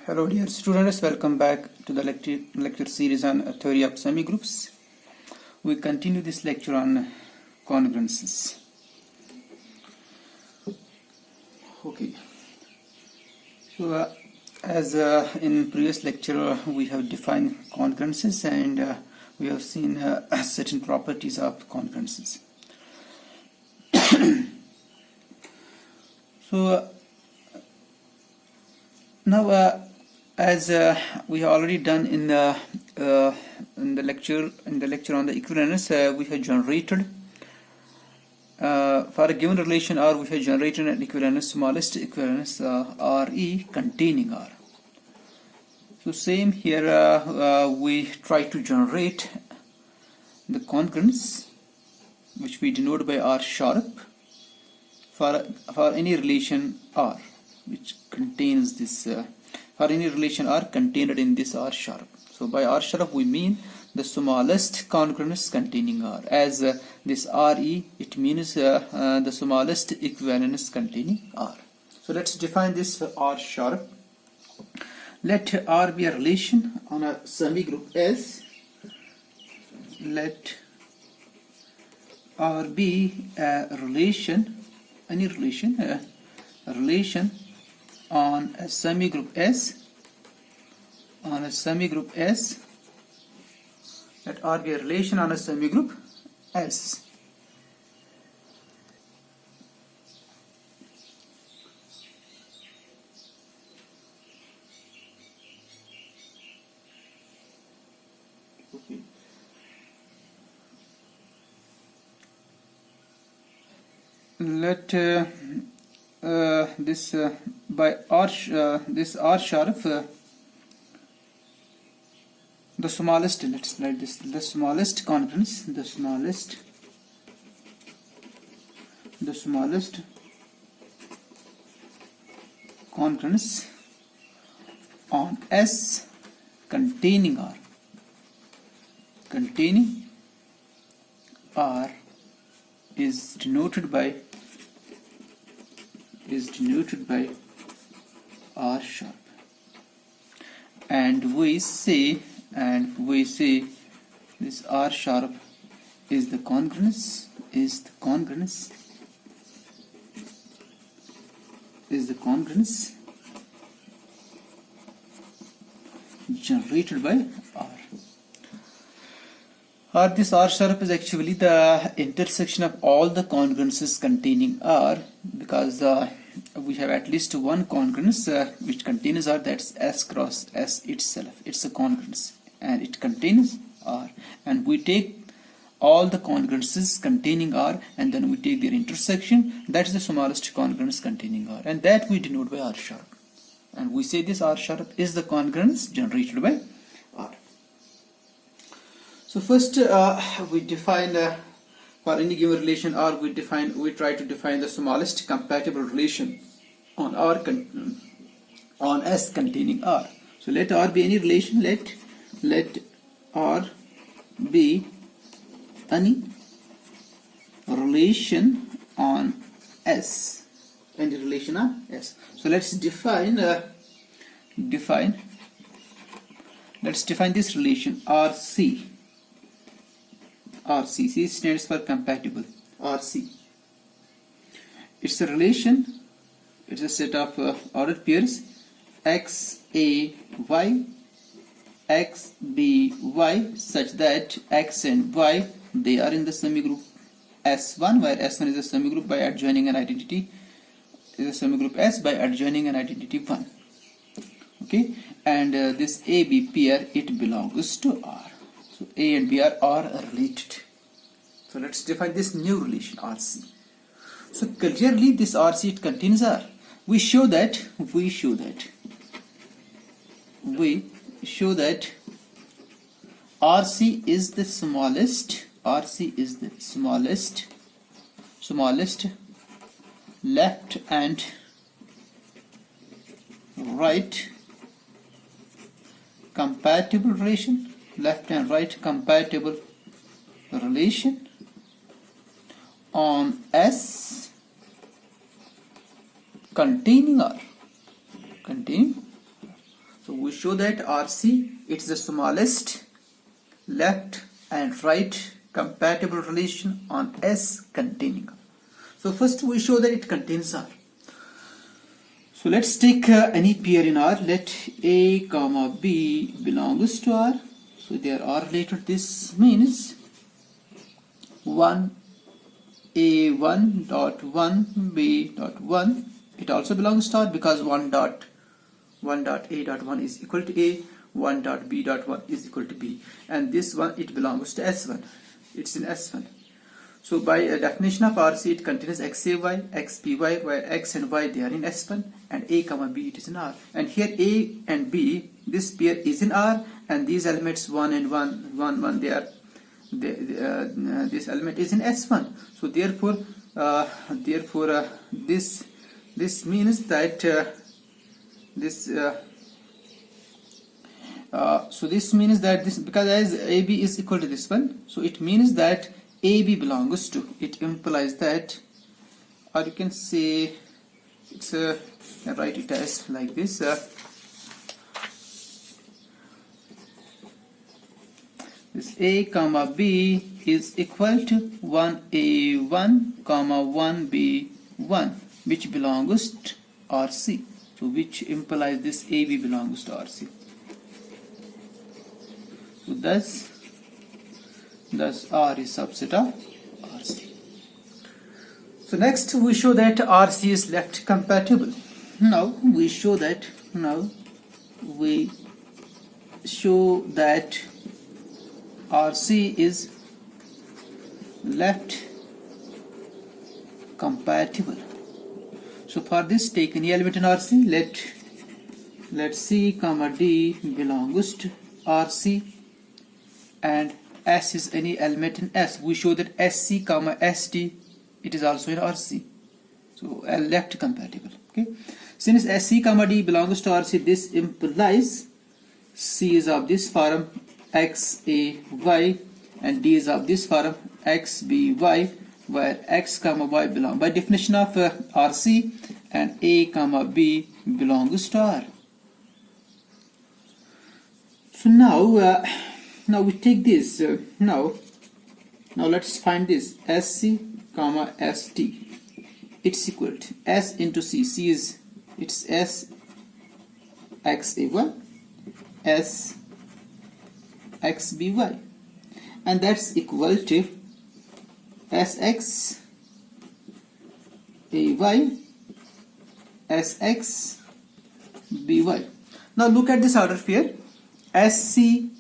Hello dear students, welcome back to the lecture series on theory of semigroups. We continue this lecture on congruences. Okay, so as in previous lecture we have defined congruences and we have seen certain properties of congruences. So now as we have already done in the lecture on the equivalence, we have generated for a given relation R, we have generated an equivalence, smallest equivalence Re containing R. So same here, we try to generate the congruence, which we denote by R sharp, for any relation R which contains this. For any relation R contained in this R sharp. So by R sharp we mean the smallest congruence containing R. As this Re, it means the smallest equivalence containing R. So let's define this R sharp. Let R be a relation on a semigroup S. Let R be a relation, any relation, a relation on a semigroup S, let R be a relation on a semigroup S. Okay. Let this by R this R sharp, the smallest, let's write this, the smallest congruence, the smallest congruence on S containing R is denoted by R sharp, and we say this R sharp is the congruence generated by R. Or this R sharp is actually the intersection of all the congruences containing R, because we have at least one congruence which contains R, that's S cross S itself. It's a congruence and it contains R, and we take all the congruences containing R and then we take their intersection. That is the smallest congruence containing R, and that we denote by R sharp, and we say this R sharp is the congruence generated by R. So first we define for any given relation R, we try to define the smallest compatible relation on R on S containing R. So let R be any relation. Let R be any relation on S, any relation on S. So let's define this relation RC. C stands for compatible. RC. It's a relation. It's a set of ordered pairs X, A, Y, X, B, Y, such that X and Y, they are in the semigroup S1, where S1 is a semigroup by adjoining an identity, is a semigroup S by adjoining an identity 1. Okay, and this A, B pair, it belongs to R. So A and B are related. So let's define this new relation RC. So clearly this RC, it contains R. We show that RC is the smallest left and right compatible relation, on S containing R. So we show that RC, it's the smallest left and right compatible relation on S containing R. So first we show that it contains R. So let's take any pair in R. Let A comma B belongs to R. So they are related. This means 1 A1 dot 1 B dot 1. It also belongs to R because 1 dot A dot 1 is equal to A, 1 dot B dot 1 is equal to B, and this one it belongs to S1. It's in S1. So by a definition of RC, it contains XAY, XBY, where X and Y they are in S1, and A comma B it is in R. And here A and B, this pair is in R, and these elements 1 and 1 they are. This element is in S1. So therefore, this means that this means that this, because as AB is equal to this one, so it means that AB belongs to, it implies that, or you can say it's write it as like this. This A comma B is equal to 1A1 comma 1B1, which belongs to RC. So which implies this AB belongs to RC. So thus R is subset of RC. So next we show that RC is left compatible. Now we show that RC is left compatible. So for this, take any element in RC. Let C comma D belongs to RC, and S is any element in S. We show that SC comma SD, it is also in RC. So left compatible. Okay. Since SC comma D belongs to RC, this implies C is of this form XAY and D is of this form XBY, where X comma Y belong by definition of RC, and A comma B belongs to R. So now we take this. Now let's find this SC comma ST. It's equal to S into C. C is it's S XAY, S XBY, and that's equal to SX AY SX BY. Now look at this order here. SC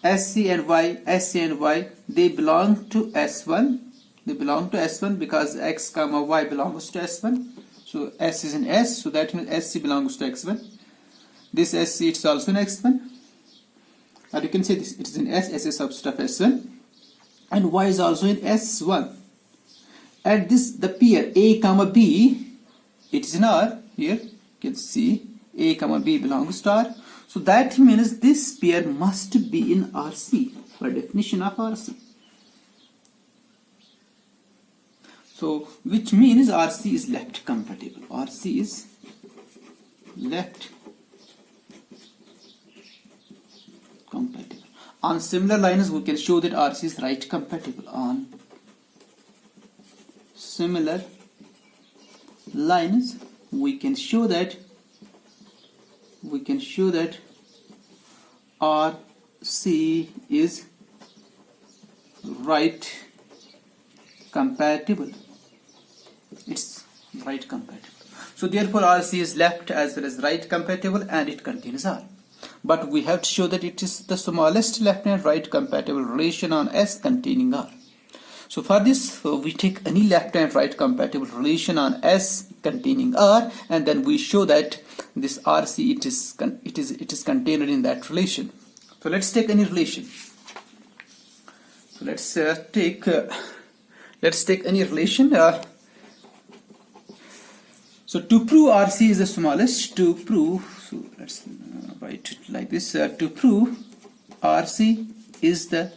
and Y, they belong to S1. They belong to S1 because X comma Y belongs to S1. So S is in S, so that means SC belongs to X1. This SC it's also in X1. Or you can say this, it is in S, S is subset of S1, and Y is also in S1. And this, the pair A comma B, it is in R. Here you can see A comma B belongs to R. So that means this pair must be in RC by definition of RC. So which means RC is left compatible. RC is left compatible. On similar lines, we can show that RC is right compatible. On similar lines, we can show that RC is right compatible. It's right compatible. So therefore RC is left as well as right compatible, and it contains R. But we have to show that it is the smallest left and right compatible relation on S containing R. So for this, we take any left and right compatible relation on S containing R, and then we show that this RC it is contained in that relation. So let's take any relation. So let's take any relation. So to prove RC is the smallest, to prove, so let's write it like this. To prove RC is the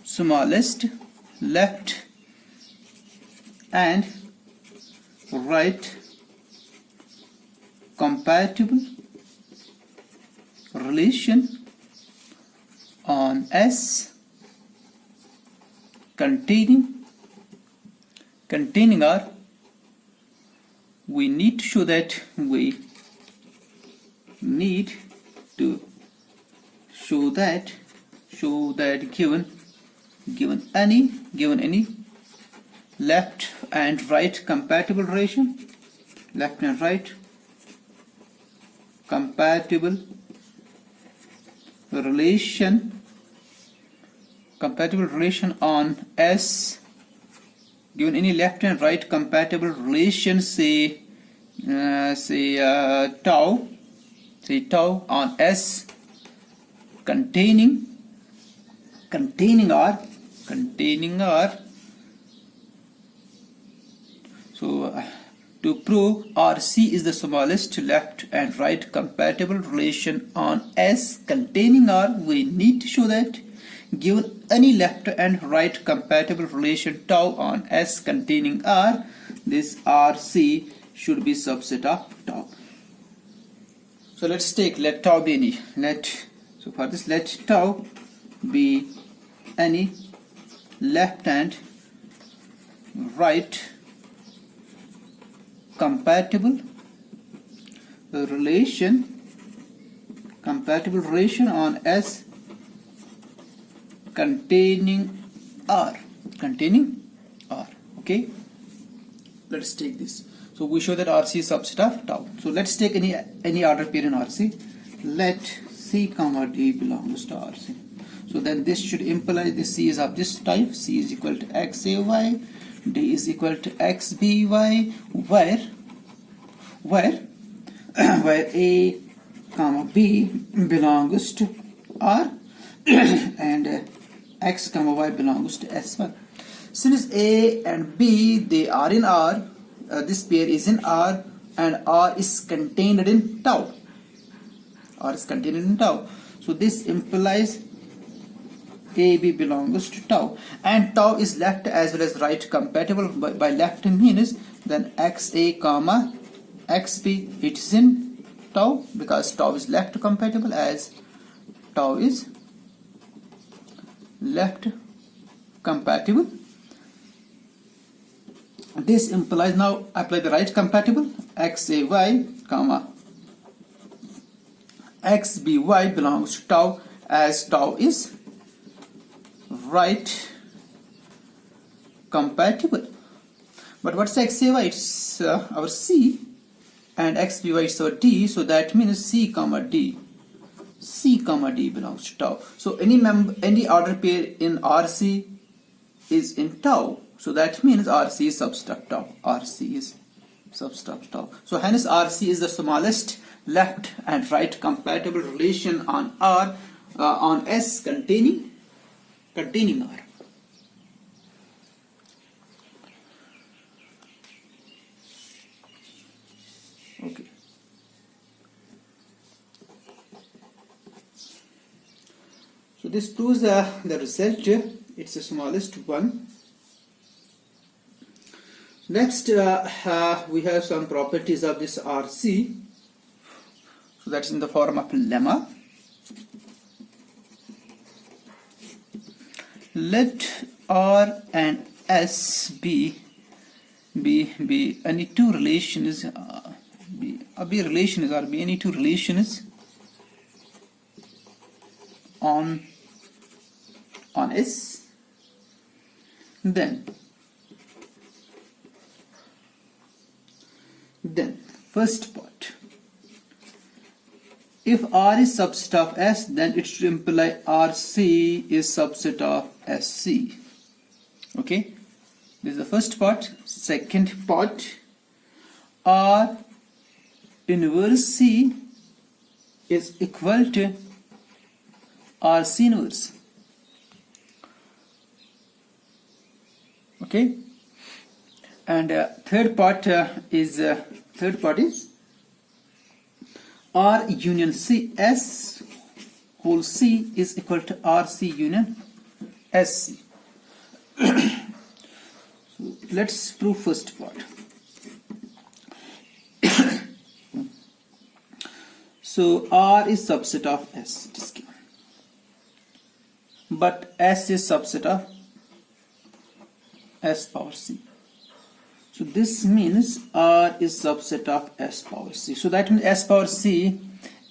smallest left and right compatible relation on S containing R, we need to show that given any left and right compatible relation, left and right compatible relation on S, given any left and right compatible relation, say tau on S containing R. So to prove RC is the smallest left and right compatible relation on S containing R, we need to show that given any left and right compatible relation tau on S containing R, this RC should be subset of tau. So let tau be any. Let tau be any left and right compatible relation on S containing R. Okay, let's take this. So we show that RC is subset of tau. So let's take any order pair in RC. Let C comma D belongs to RC. So then this should imply the C is of this type. C is equal to XAY, D is equal to XBY, where A comma B belongs to R and X comma Y belongs to S1. Since A and B, they are in R, this pair is in R, and R is contained in tau. So this implies AB belongs to tau, and tau is left as well as right compatible. By left means then XA comma XB, it's in tau because tau is left compatible, as tau is left compatible. This implies, now apply the right compatible, XAY comma XBY belongs to tau, as tau is right compatible. But what's XAY? It's our C, and XBY is our D, so that means C comma D belongs to tau. So any order pair in RC is in tau, so that means RC is subset of tau. So hence RC is the smallest left and right compatible relation on R on S containing R. Okay. So this proves the result. It's the smallest one. Next, we have some properties of this RC. So that's in the form of lemma. Let R and S be any two relations, be any two relations on S. Then first part, if R is subset of S, then it should imply RC is subset of SC. Okay, this is the first part. Second part, R inverse C is equal to RC inverse. Okay, and third part is R union C, S whole C is equal to RC union SC. So let's prove first part. So R is subset of S, it is given. But S is subset of S power C. So this means R is subset of S power C. So that means S power C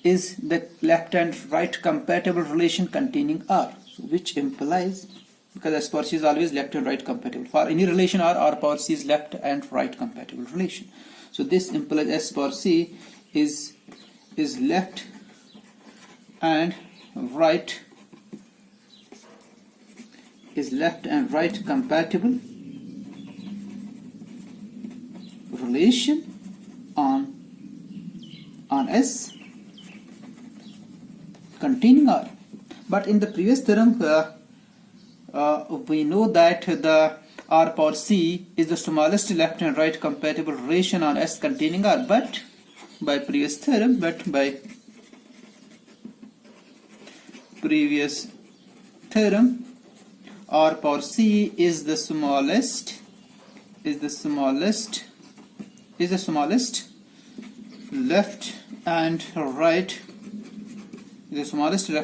is the left and right compatible relation containing R. So which implies, because S power C is always left and right compatible. For any relation R power C is left and right compatible relation. So this implies S power C is left and right compatible relation on S containing R. But in the previous theorem we know that the R power C is the smallest left and right compatible relation on S containing R, but by previous theorem R power C is the smallest left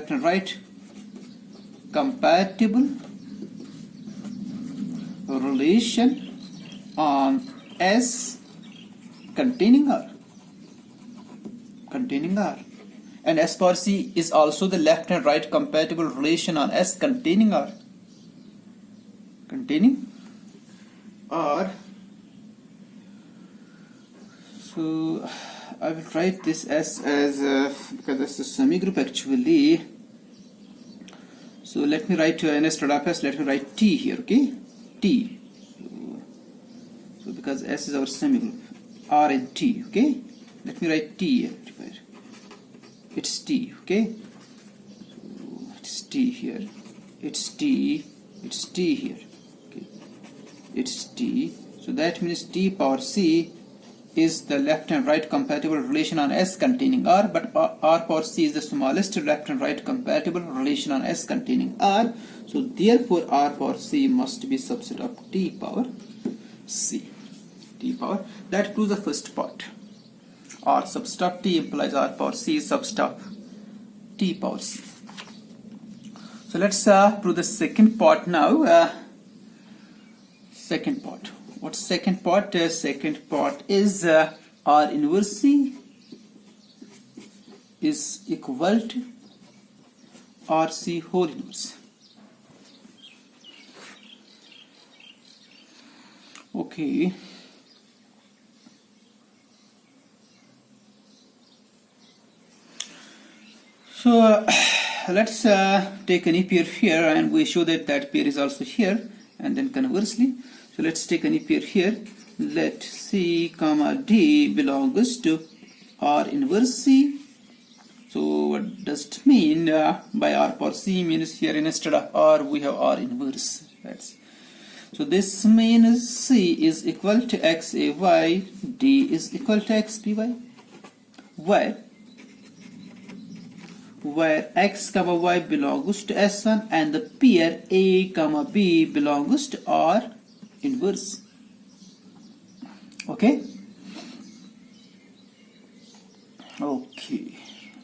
and right compatible relation on S containing R. And S power C is also the left and right compatible relation on S containing R. So I will write this as because that's a semigroup actually. So let me write instead of S, let me write T here, okay? T. So because S is our semigroup, R and T, okay? Let me write T here. It's T, okay? So it's T here. It's T here. Okay. It's T. So that means T power C is the left and right compatible relation on S containing R, but R power C is the smallest left and right compatible relation on S containing R. So therefore R power C must be subset of T power C. That proves the first part. R subset of T implies R power C is subset of T power C. So let's prove the second part now. Second part. What's second part? Second part is R inverse C is equal to RC whole inverse. Okay. So let's take any pair here, and we show that that pair is also here, and then conversely. So let's take any pair here. Let C comma D belongs to R inverse C. So what does it mean by R power C? Means here instead of R we have R inverse. So this means C is equal to XAY, D is equal to XBY. Where X comma Y belongs to S1 and the pair A comma B belongs to R inverse. Okay,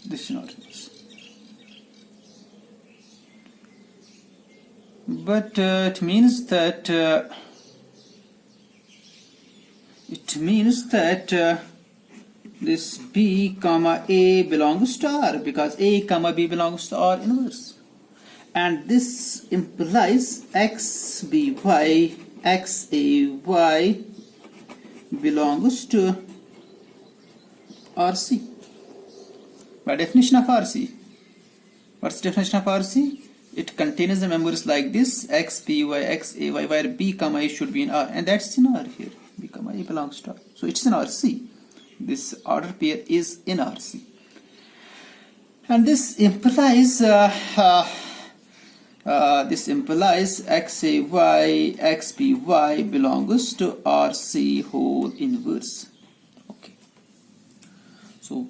this is not inverse, but it means that this B comma A belongs to R, because A comma B belongs to R inverse, and this implies XBY XAY belongs to RC. By definition of RC, what's the definition of RC? It contains the members like this XBY XAY, where B comma A should be in R, and that's in R here. B comma A belongs to R, so it's in RC. This order pair is in RC, and this implies XAY XBY belongs to RC whole inverse. Okay, so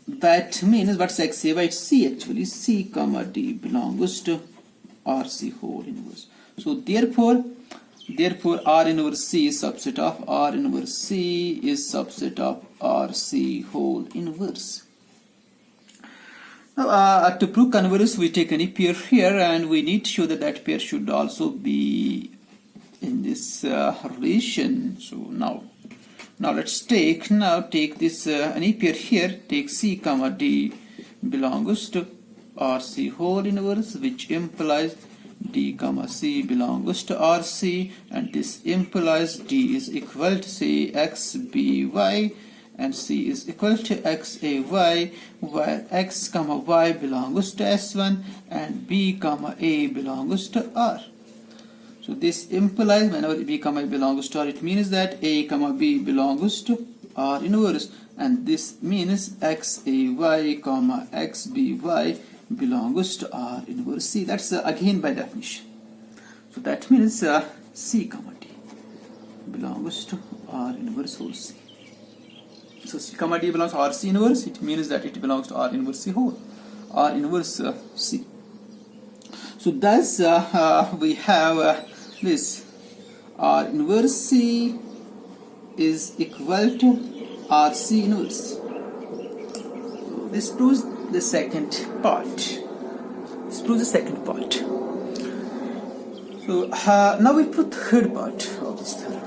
that means what's XAY? It's C actually. C comma D belongs to RC whole inverse. So therefore R inverse C is subset of RC whole inverse. Now, to prove convergence, we take any pair here, and we need to show that that pair should also be in this relation. So now let's take this any pair here. Take C comma D belongs to RC whole inverse, which implies D comma C belongs to RC, and this implies D is equal to, say, XBY, and C is equal to XAY, where X comma Y belongs to S1 and B comma A belongs to R. So this implies whenever B comma A belongs to R, it means that A comma B belongs to R inverse, and this means XAY comma XBY belongs to R inverse C. That's again by definition. So that means C comma D belongs to R inverse whole C. So C comma D belongs to RC inverse. It means that it belongs to R inverse C whole, R inverse C. So thus we have this R inverse C is equal to RC inverse. So this proves the second part. So now we put third part of this theorem.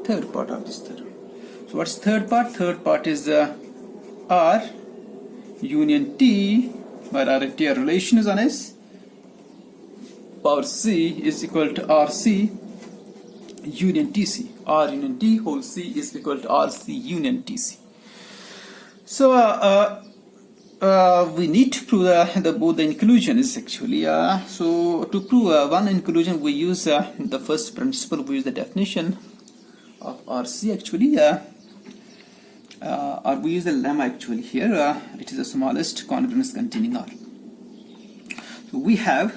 Third part of this theorem. So what's third part? Third part is R union T, where R and T are relation is on S. Power C is equal to RC union TC. R union T whole C is equal to RC union TC. So we need to prove both the inclusions actually. So to prove one inclusion, we use the first principle. We use the definition of RC actually, or we use the lemma actually here. It is the smallest congruence containing R. So we have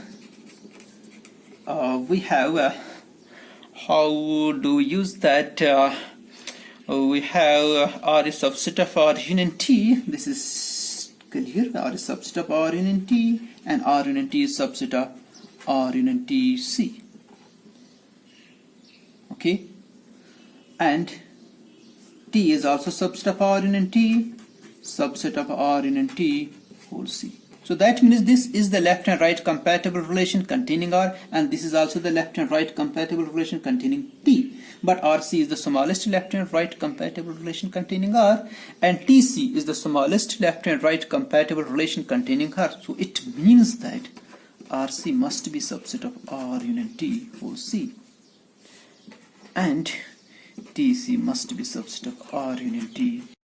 how do we use that? We have R is subset of R union T. This is clear. R is subset of R union T, and R union T is subset of R union T C. Okay. And T is also subset of R union T, subset of R union T whole C. So that means this is the left and right compatible relation containing R, and this is also the left and right compatible relation containing T. But RC is the smallest left and right compatible relation containing R, and TC is the smallest left and right compatible relation containing R. So it means that RC must be subset of R union T whole C, and TC must be subset of R union T